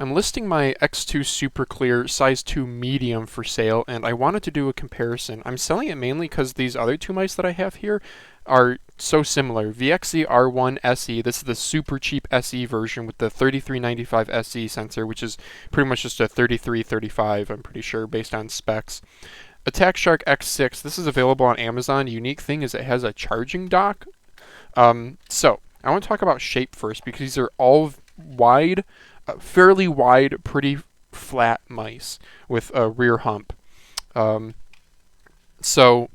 I'm listing my X2 Super Clear size 2 medium for sale, and I wanted to do a comparison. I'm selling it mainly because these other two mice that I have here are so similar. VXE R1 SE, this is the super cheap SE version with the 3395 SE sensor, which is pretty much just a 3335, I'm pretty sure, based on specs. Attack Shark X6, this is available on Amazon. Unique thing is it has a charging dock. So, I want to talk about shape first because these are all wide, fairly wide, pretty flat mice with a rear hump. So,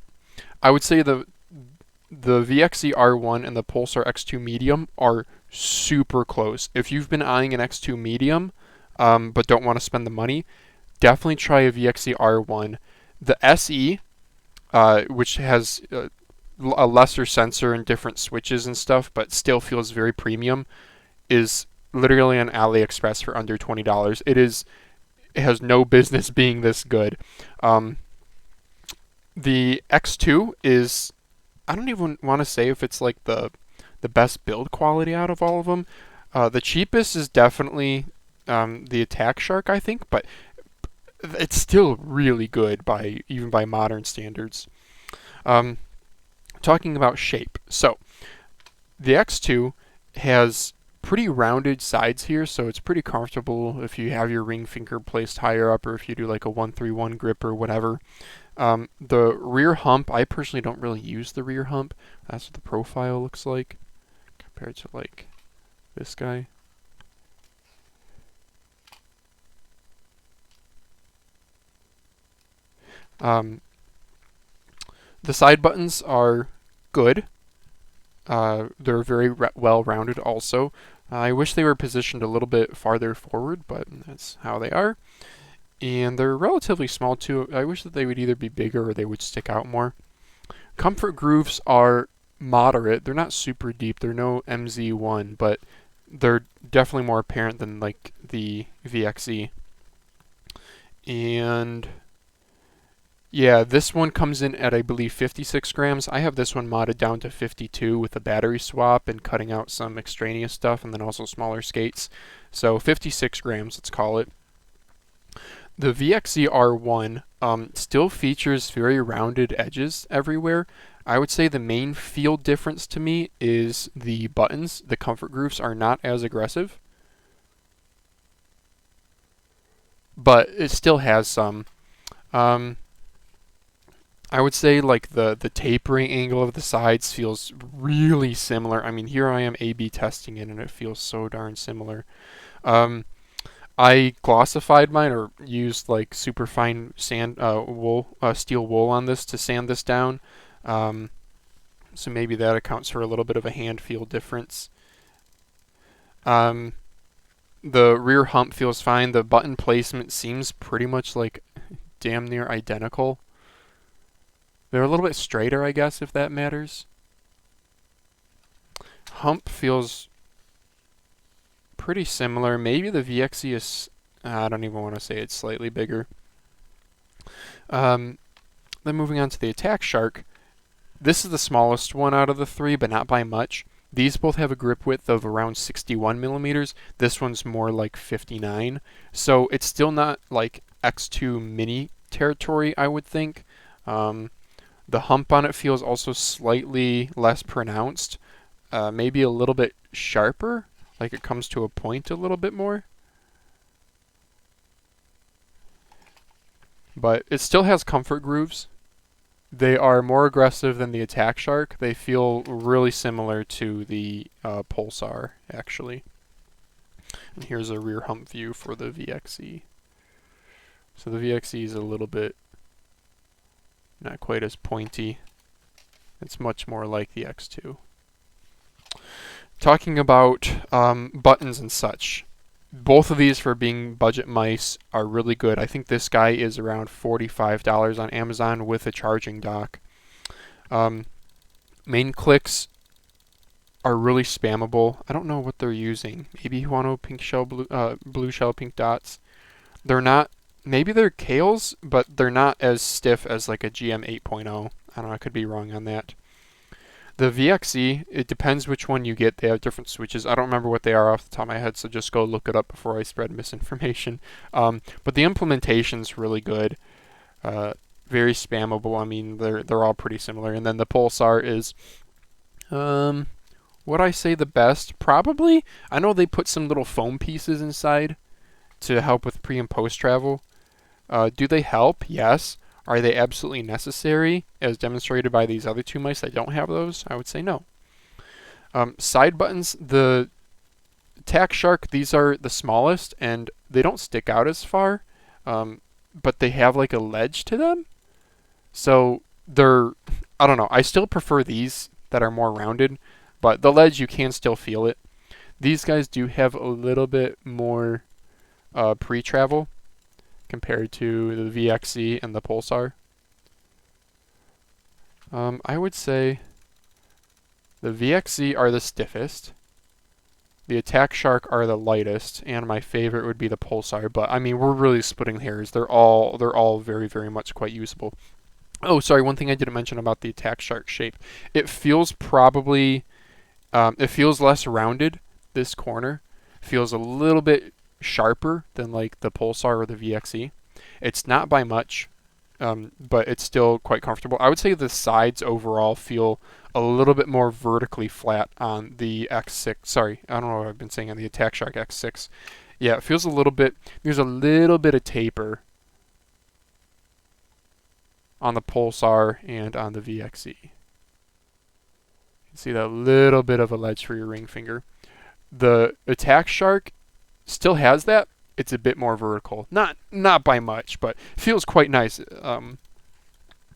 I would say the VXE R1 and the Pulsar X2 Medium are super close. If you've been eyeing an X2 Medium, but don't want to spend the money, definitely try a VXE R1. The SE, which has a lesser sensor and different switches and stuff, but still feels very premium, is literally on AliExpress for under $20. It has no business being this good. The X2 is, I don't even want to say if it's like the best build quality out of all of them. The cheapest is definitely the Attack Shark, I think, but it's still really good even by modern standards. Talking about shape, so the X2 has pretty rounded sides here, so it's pretty comfortable if you have your ring finger placed higher up or if you do like a 131 grip or whatever. The rear hump, I personally don't really use the rear hump. That's what the profile looks like compared to like this guy. The side buttons are good. They're very well rounded also. I wish they were positioned a little bit farther forward, but that's how they are. And they're relatively small too. I wish that they would either be bigger or they would stick out more. Comfort grooves are moderate. They're not super deep. They're no MZ1, but they're definitely more apparent than like the VXE. And yeah, this one comes in at, I believe, 56 grams. I have this one modded down to 52 with a battery swap and cutting out some extraneous stuff and then also smaller skates. So 56 grams, let's call it. The VXE R1 still features very rounded edges everywhere. I would say the main feel difference to me is the buttons. The comfort grooves are not as aggressive, but it still has some. I would say like the tapering angle of the sides feels really similar. I mean, here I am A/B testing it, and it feels so darn similar. I glossified mine or used like super fine sand steel wool on this to sand this down. So maybe that accounts for a little bit of a hand feel difference. The rear hump feels fine. The button placement seems pretty much like damn near identical. They're a little bit straighter, I guess, if that matters. Hump feels pretty similar. Maybe the VXE is, I don't even want to say it's slightly bigger. Then moving on to the Attack Shark. This is the smallest one out of the three, but not by much. These both have a grip width of around 61 millimeters. This one's more like 59. So it's still not like X2 mini territory, I would think. The hump on it feels also slightly less pronounced, maybe a little bit sharper, like it comes to a point a little bit more. But it still has comfort grooves. They are more aggressive than the Attack Shark. They feel really similar to the Pulsar, actually. And here's a rear hump view for the VXE. So the VXE is a little bit not quite as pointy. It's much more like the X2. Talking about buttons and such, both of these for being budget mice are really good. I think this guy is around $45 on Amazon with a charging dock. Main clicks are really spammable. I don't know what they're using. Maybe Huano pink shell, blue shell, pink dots. They're not. Maybe they're Kales, but they're not as stiff as like a GM 8.0. I don't know. I could be wrong on that. The VXE, it depends which one you get. They have different switches. I don't remember what they are off the top of my head, so just go look it up before I spread misinformation. But the implementation's really good. Very spammable. I mean, they're all pretty similar. And then the Pulsar is, would I say the best? Probably. I know they put some little foam pieces inside to help with pre and post travel. Do they help? Yes. Are they absolutely necessary, as demonstrated by these other two mice that don't have those? I would say no. Side buttons, the Tack Shark, these are the smallest, and they don't stick out as far, but they have like a ledge to them. So they're, I don't know, I still prefer these that are more rounded, but the ledge, you can still feel it. These guys do have a little bit more pre-travel compared to the VXE and the Pulsar. I would say the VXE are the stiffest. The Attack Shark are the lightest, and my favorite would be the Pulsar. But I mean, we're really splitting hairs. They're all very, very much quite usable. Oh, sorry. One thing I didn't mention about the Attack Shark shape. It feels probably, it feels less rounded. This corner feels a little bit sharper than like the Pulsar or the VXE. It's not by much, but it's still quite comfortable. I would say the sides overall feel a little bit more vertically flat on the X6. Sorry, I don't know what I've been saying on the Attack Shark X6. Yeah, it feels a little bit, there's a little bit of taper on the Pulsar and on the VXE. You can see that little bit of a ledge for your ring finger. The Attack Shark still has that. It's a bit more vertical. Not by much, but feels quite nice.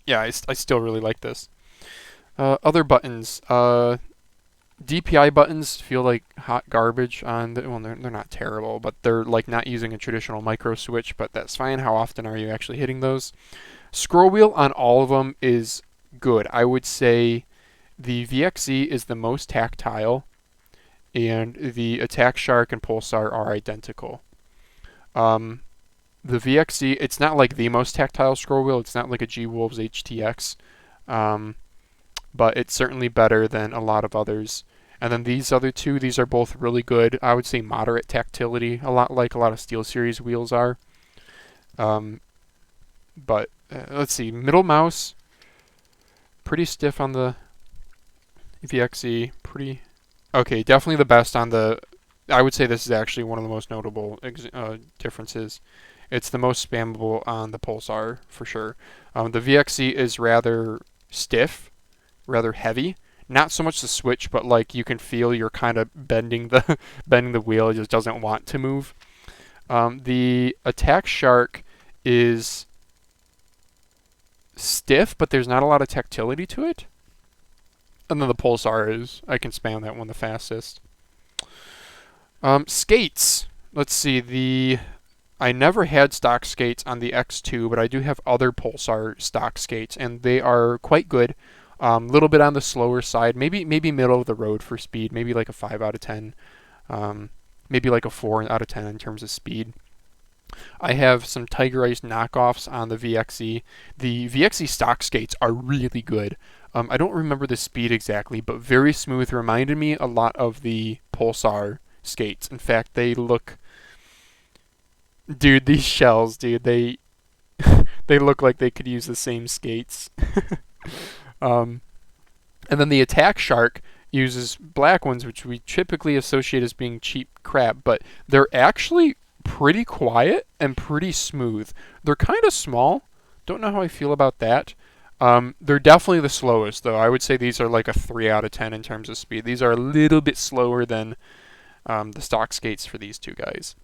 Yeah, I still really like this. Other buttons. DPI buttons feel like hot garbage on the, well, they're not terrible, but they're like not using a traditional micro switch, but that's fine. How often are you actually hitting those? Scroll wheel on all of them is good. I would say the VXE is the most tactile, and the Attack Shark and Pulsar are identical. The VXE, it's not like the most tactile scroll wheel. It's not like a G-Wolves HTX, but it's certainly better than a lot of others. And then these other two, these are both really good. I would say moderate tactility, a lot like a lot of SteelSeries wheels are. But let's see, middle mouse, pretty stiff on the VXE, pretty okay. Definitely the best on the. I would say this is actually one of the most notable differences. It's the most spammable on the Pulsar for sure. The VXE is rather stiff, rather heavy. Not so much the switch, but like you can feel you're kind of bending the bending the wheel. It just doesn't want to move. The Attack Shark is stiff, but there's not a lot of tactility to it. And then the Pulsar is, I can spam that one the fastest. Skates. Let's see, I never had stock skates on the X2, but I do have other Pulsar stock skates, and they are quite good. Little bit on the slower side, maybe middle of the road for speed, maybe like a 5 out of 10, maybe like a 4 out of 10 in terms of speed. I have some Tiger Ice knockoffs on the VXE. The VXE stock skates are really good. I don't remember the speed exactly, but very smooth. Reminded me a lot of the Pulsar skates. In fact, they look... Dude, these shells, dude, they they look like they could use the same skates. And then the Attack Shark uses black ones, which we typically associate as being cheap crap, but they're actually pretty quiet and pretty smooth. They're kind of small. Don't know how I feel about that. They're definitely the slowest, though. I would say these are like a 3 out of 10 in terms of speed. These are a little bit slower than the stock skates for these two guys.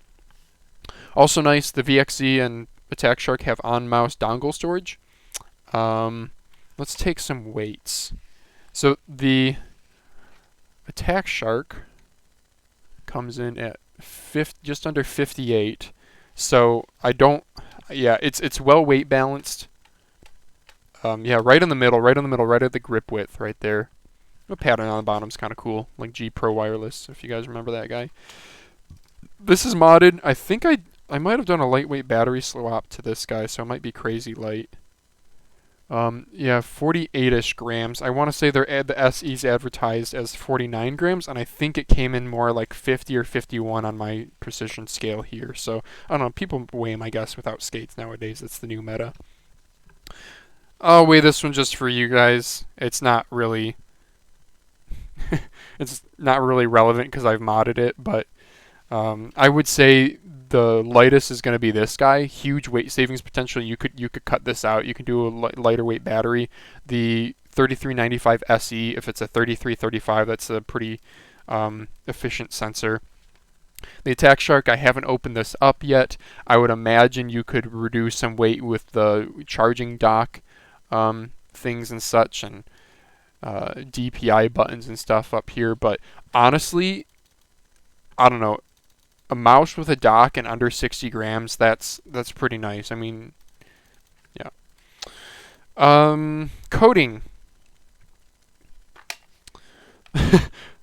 Also nice, the VXE and Attack Shark have on-mouse dongle storage. Let's take some weights. So the Attack Shark comes in at just under 58. So I don't, yeah, it's well weight balanced. Yeah, right in the middle, right at the grip width, right there. The pattern on the bottom's kind of cool, like G Pro Wireless, if you guys remember that guy. This is modded. I think I might have done a lightweight battery swap to this guy, so it might be crazy light. Yeah, 48-ish grams. I want to say the SE's advertised as 49 grams, and I think it came in more like 50 or 51 on my precision scale here. So I don't know. People weigh them, I guess, without skates nowadays. That's the new meta. I'll weigh this one just for you guys. It's not really relevant because I've modded it, but I would say the lightest is going to be this guy. Huge weight savings potential. You could cut this out. You can do a lighter weight battery. The 3395 SE, if it's a 3335, that's a pretty efficient sensor. The Attack Shark, I haven't opened this up yet. I would imagine you could reduce some weight with the charging dock things and such, and DPI buttons and stuff up here. But honestly, I don't know. A mouse with a dock and under 60 grams, that's pretty nice. I mean, yeah. Coding.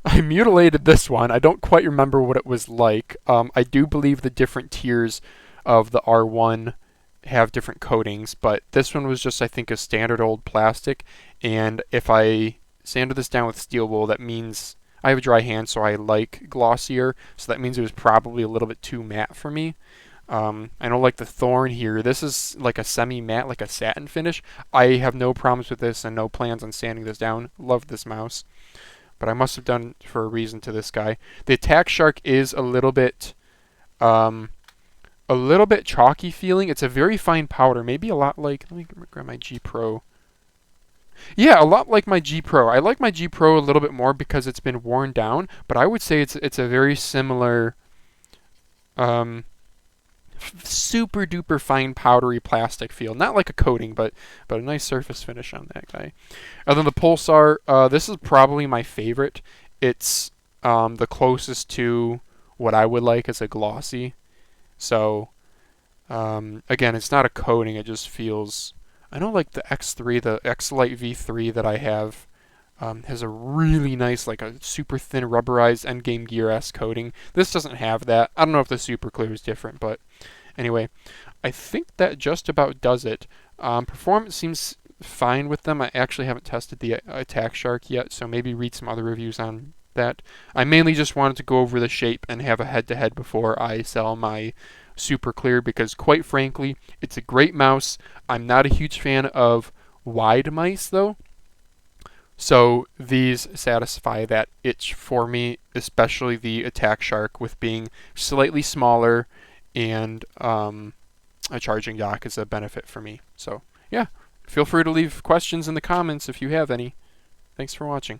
I mutilated this one. I don't quite remember what it was like. I do believe the different tiers of the R1 have different coatings, but this one was just, I think, a standard old plastic. And if I sanded this down with steel wool, that means I have a dry hand, so I like glossier. So that means it was probably a little bit too matte for me. I don't like the thorn here. This is like a semi-matte, like a satin finish. I have no problems with this and no plans on sanding this down. Love this mouse. But I must have done for a reason to this guy. The Attack Shark is a little bit chalky feeling. It's a very fine powder, maybe a lot like, let me grab my G Pro. Yeah, a lot like my G Pro. I like my G Pro a little bit more because it's been worn down, but I would say it's a very similar um, super duper fine powdery plastic feel. Not like a coating, but a nice surface finish on that guy. And then the Pulsar, this is probably my favorite. It's the closest to what I would like as a glossy. So again, it's not a coating. It just feels. I know like the X3, the X-Lite V3 that I have, has a really nice, like a super thin rubberized Endgame Gear S coating. This doesn't have that. I don't know if the Super Clear is different, but anyway, I think that just about does it. Performance seems fine with them. I actually haven't tested the Attack Shark yet, so maybe read some other reviews on that. I mainly just wanted to go over the shape and have a head-to-head before I sell my Super Clear because, quite frankly, it's a great mouse. I'm not a huge fan of wide mice, though. So these satisfy that itch for me, especially the Attack Shark with being slightly smaller and a charging dock is a benefit for me. So yeah, feel free to leave questions in the comments if you have any. Thanks for watching.